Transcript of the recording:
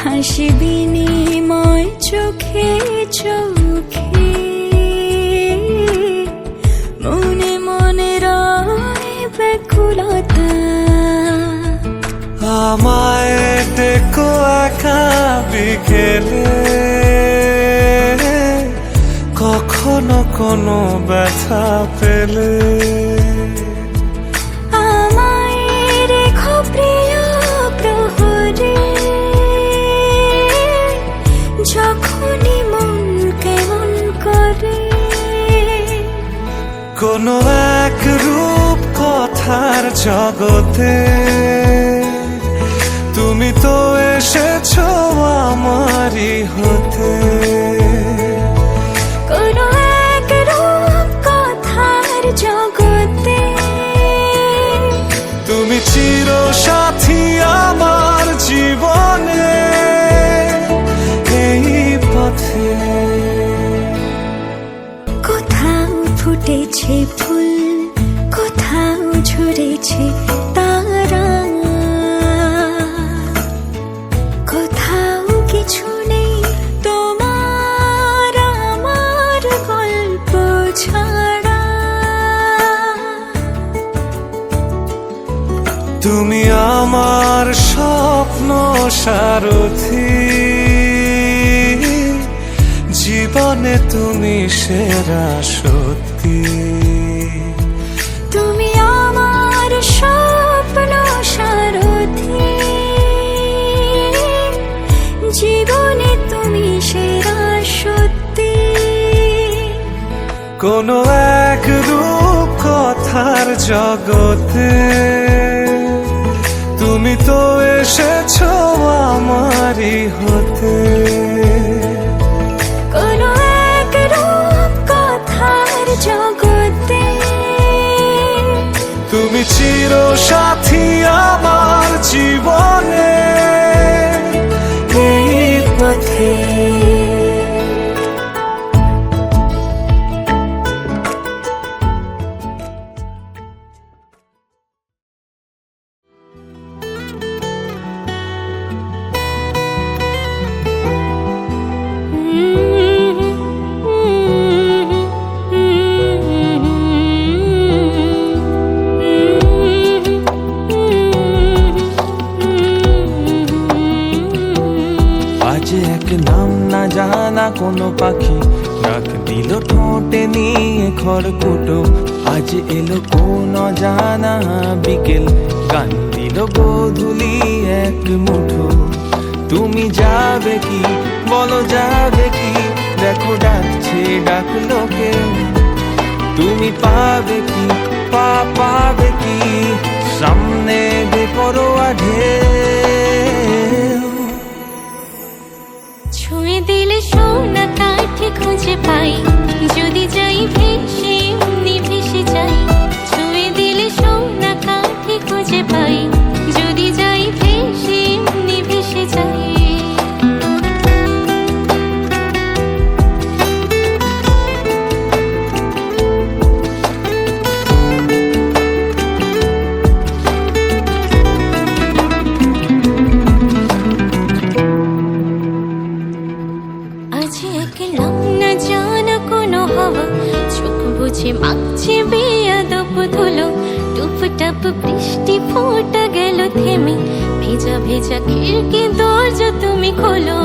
হাসি বিনিময় চোখে চোখে, মনে মনে রয় ব্যাকুলতা। আমায় দেখো একা বিকেলে, কখনো কোনো ব্যথা পেলে। আমায় রেখো প্রিয় প্রহরে, যখনই মন কেমন করে। কোনো এক রূপ কথার জগতে তুমি তো এসেছো আমারই হতে। কোনো এক রূপ কথার জগতে তুমি চির সাথী আমার জীবনে, এই পথে। কোথাও ফুটেছে ফুল, কোথাও ঝরেছে তারা, কোথাও কিছু নেই তোমার আমার গল্প ছাড়া। তুমি আমার স্বপ্ন সারথি, জীবনে তুমি সেরা সত্যি। তুমি আমার স্বপ্ন সারথি, জীবনে তুমি সেরা সত্যি। কোনো এক রূপ কথার জগতে তুমি তো এসেছো আমারই হতে। কোনো এক রূপ কথার জগতে তুমি চির সাথী আমার জীবনে, এই পথে। জানা কোনো পাখি ডাক দিল ঠোঁটে নিয়ে খড়কুটো। আজ এলো কোন জানা বিকেল, গান দিল গোধূলি এক মুঠো। তুমি যাবে কি বলো, যাবে কি দেখো ডাকছে ডাকলো কেউ। তুমি পাবে কি পাবে কি সামনে বেপরোয়া ঢেউ। ছুঁয়ে দিলে সোনা কাঠে খুঁজে পাই, যদি যাই ভেসে এমনি ভেসে যাই। ছুঁয়ে দিলে সোনা কাঠে খুঁজে পাই, যদি যাই ভেসে এমনি ভেসে যাই। মাগছে বেয়াদব ধুলো, টুপটাপ বৃষ্টি ফোঁটা গেল থেমে। ভেজা ভেজা খিড়কি দরজা তুমি খোলো।